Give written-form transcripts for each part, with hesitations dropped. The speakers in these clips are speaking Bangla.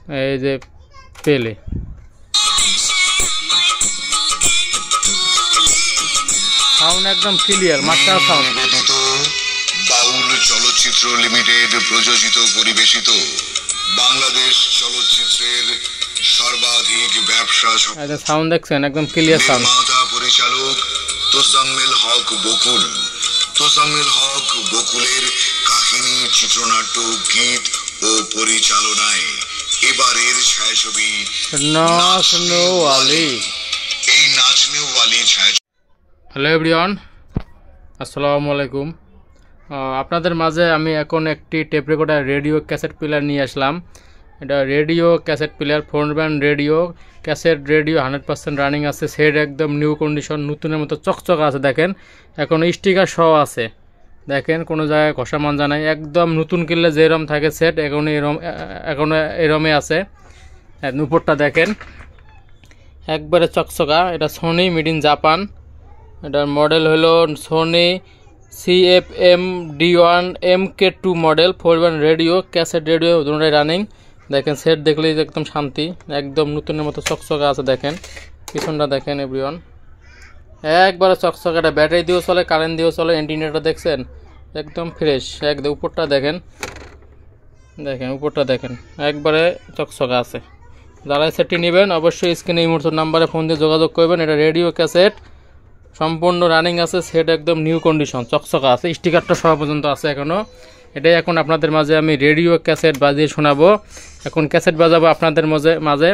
এই যে পেলে সাউন্ড একদম ক্লিয়ার, মাস্টার সাউন্ড। বাউল চলচ্চিত্র লিমিটেড প্রযোজিত পরিবেশিত বাংলাদেশ চলচ্চিত্রের সর্বাধিক ব্যবসা সাউন্ড দেখছেন, একদম ক্লিয়ার সাউন্ড। পরিচালক তোজাম্মেল হক বকুল। তোজাম্মেল হক বকুলের কাহিনী, চিত্রনাট্য, গীত ও পরিচালনায় এবারের ছায়াছবি নাচনেওয়ালি। এই নাচনেওয়ালি ছায়াছবি। হ্যালো এভরিওয়ান, আসসালামু আলাইকুম। আপনাদের মাঝে আমি এখন একটি tape recorder radio cassette player নিয়ে আসলাম। এটা radio cassette player, 4 band radio cassette radio, 100% running আছে। সেট একদম নিউ কন্ডিশন, নতুনের মতো চকচকা আছে। দেখেন এখন স্টিকার সহ আছে, দেখেন কোনো জায়গায় ঘষা মাঞ্জা নাই, একদম নতুন কিনলে যেরম থাকে সেট এখন এরমই আছে। উপরটা দেখেন একবারে চকচকা। এটা সোনি মেড ইন জাপান। এটার মডেল হলো Sony CFM D1 MK2 model, 4 band radio cassette radio দুটোটাই রানিং। দেখেন সেট দেখলেই একদম শান্তি, একদম নতুনের মতো চকচকা আছে। দেখেন পিছনটা দেখেন এভরিওয়ান, একবারে চকচকা। এটা ব্যাটারি দিয়েও চলে, কারেন্ট দিয়েও চলে। ইন্টারনেটটা দেখছেন একদম ফ্রেশ। একদম উপরটা দেখেন, দেখেন উপরটা দেখেন একবারে চকচকা আছে। যারা সেটটি নেবেন অবশ্যই স্ক্রিনে এই মুহূর্তের নাম্বারে ফোন দিয়ে যোগাযোগ করবেন। এটা রেডিও ক্যাসেট সম্পূর্ণ রানিং আছে, সেট একদম নিউ কন্ডিশন, চকচকা আছে, স্টিকারটা সব পর্যন্ত আছে এখনও। এটাই এখন আপনাদের মাঝে আমি রেডিও ক্যাসেট বাজিয়ে শোনাবো। এখন ক্যাসেট বাজাবো আপনাদের মাঝে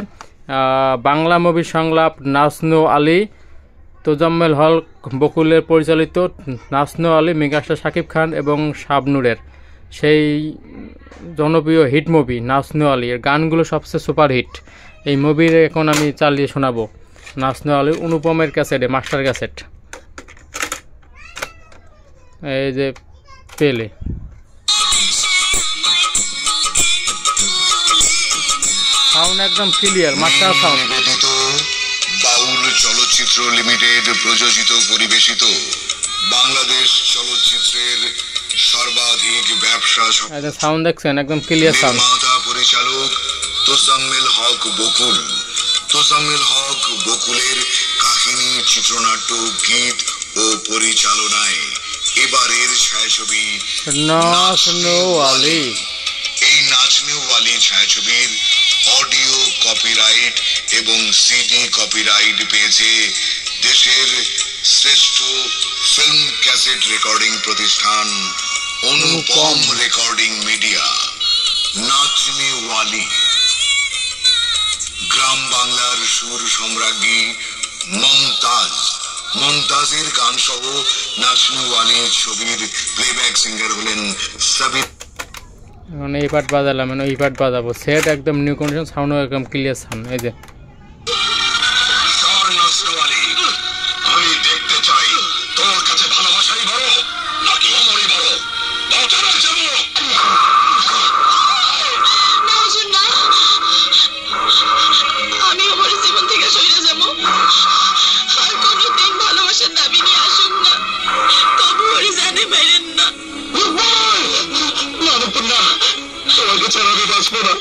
বাংলা মুভির সংলাপ নাচনেওয়ালি, তোজাম্মেল হক বকুলের পরিচালিত নাচনেওয়ালি, মেগাস্টার শাকিব খান এবং শাবনূরের সেই জনপ্রিয় হিট মুভি নাচনেওয়ালি। এর গানগুলো সবচেয়ে সুপার হিট। এই মুভির এখন আমি চালিয়ে শোনাবো নাচনেওয়ালি, অনুপমের ক্যাসেটে, মাস্টার ক্যাসেট। এই যে পেলে সাউন্ড একদম ক্লিয়ার, মাস্টার সাউন্ড। বাউল চলচ্চিত্র লিমিটেড প্রযোজিত পরিবেশিত বাংলাদেশ চলচ্চিত্রের সর্বাধিক ব্যবসা সাউন্ড দেখছেন একদম ক্লিয়ার সাউন্ড। পরিচালক তোজাম্মেল হক বকুল। তোজাম্মেল হক বকুলের কাহিনী, চিত্রনাট্য, গীত ও পরিচালনায় এবারের ছায়াছবি নাচনেওয়ালি। এই নাচনেওয়ালি ছায়াছবির অডিও কপিরাইট এবং সিডি কপিরাইট পেয়েছে দেশের শ্রেষ্ঠ ফিল্ম ক্যাসেট রেকর্ডিং প্রতিষ্ঠান অনুপম রেকর্ডিং মিডিয়া। নাচনেওয়ালি গ্রাম বাংলার সুর সম্রাজ্ঞী মমতাজের গান সহ নাচনেওয়ালি ছবির প্লেব্যাক সিঙ্গার হলেন সাবির। এখন এই পার্ট বাজালাম, এই পার্ট বাজাবো। সেট একদম নিউ কন্ডিশন, সাউন্ড একদম ক্লিয়ার সাউন্ড। এই যে আমি দেখতে চাই তোর কাছে ভালোবাসাই বড় নাকি অমরই বড়। আমি আমার জীবন থেকে সরে যাব, আর কোনোদিন ভালোবাসার দাবি নিয়ে আসুন না, তবু ওরে জানে পারেন না। তোমাকে ছাড়া আমি বাঁচবো না।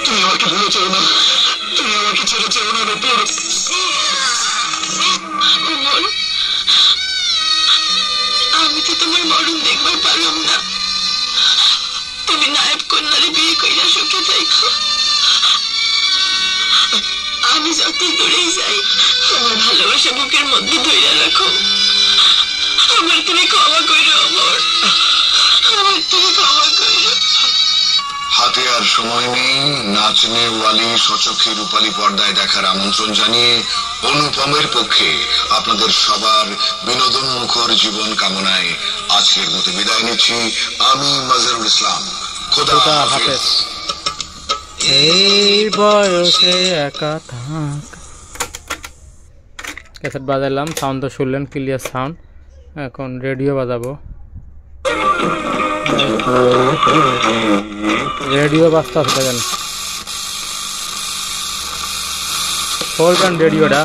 তুমি আমাকে ভুলে চেও না, তুমি আমাকে ছেড়ে চেও না। আমি তো তোমার মরণ দেখবার পারলাম না। তুমি নায়ব কন্যারে বিয়ে কইরা সুখে থাইকো। আমি যত দূরেই যাই আমার ভালোবাসা বুকের মধ্যে ধইরা রাখো। আমার তুমি ক্ষমা কইরো, আমার তুমি ক্ষমা কইরো। হাতে আর সময় নেই। নাচনেওয়ালি সচক্ষে রূপালী পর্দায় দেখার আমন্ত্রণ জানিয়ে অনুপমের পক্ষে আপনাদের সবার বিনোদন মুখর জীবন কামনায় আজকের মতো বিদায় নিচ্ছি। আমি মাজহারুল ইসলাম। খোদা হাফেজ। এই বয়সে একা থাক। ক্যাসেট বাজালাম, সাউন্ড তো শুনলেন ক্লিয়ার সাউন্ড। এখন রেডিও বাজাবো। রেডিও বাজতে আছে দেখেন, 4 ব্যান্ড রেডিওটা।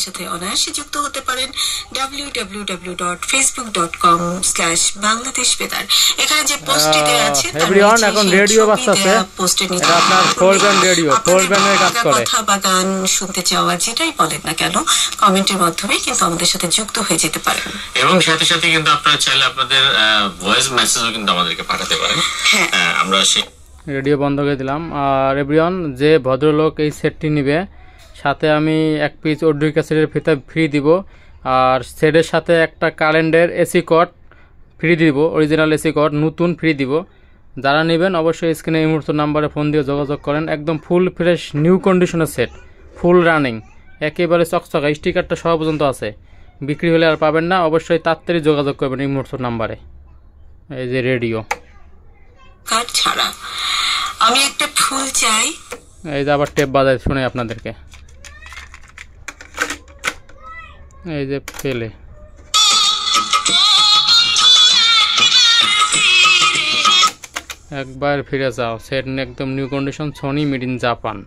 সাথে অনায়াসে যুক্ত হতে পারেন www.facebook.com/bangladeshbedar। এখানে যে পোস্টটি দেওয়া আছে এভরিওয়ান এখন রেডিও বাজছে, পোস্টের নিচে এটা আপনার ফোর ব্যান্ড রেডিও, ফোর ব্যান্ডের কাজ করে। কথা বা গান শুনতে চাওয়া যেটাই বলেন না কেন কমেন্টের মাধ্যমে কিন্তু আমাদের সাথে যুক্ত হয়ে যেতে পারেন, এবং সাথে সাথে কিন্তু আপনারা চাইলে আপনাদের ভয়েস মেসেজও কিন্তু আমাদেরকে পাঠাতে পারেন। হ্যাঁ, আমরা সেই রেডিও বন্ধ করে দিলাম। আর এভরিওয়ান, যে ভদ্রলোক এই সেটটি নেবে, সাথে আমি এক পিস অডিও ক্যাসেটের ফিতা ফ্রি দিব, আর সেটের সাথে একটা কারেন্টের এসি কর্ড ফ্রি দিব, অরিজিনাল এসি কর্ড নতুন ফ্রি দিব। যারা নেবেন অবশ্যই স্ক্রিনে এই মুহূর্তে নাম্বারে ফোন দিয়ে যোগাযোগ করেন। একদম ফুল ফ্রেশ নিউ কন্ডিশনের সেট, ফুল রানিং, একেবারে চকচকা, স্টিকারটা সব পর্যন্ত আছে। বিক্রি হলে আর পাবেন না, অবশ্যই তাড়াতাড়ি যোগাযোগ করবেন এই মুহূর্তে নাম্বারে। এই যে রেডিও কার্ড ছাড়া আমি একটা ফুল চাই। এই যে আবার টেপ বাজায় শুনে আপনাদেরকে, এই যে পেলে একবার ফিরে যাও। সেট একদম new condition, Sony made in Japan.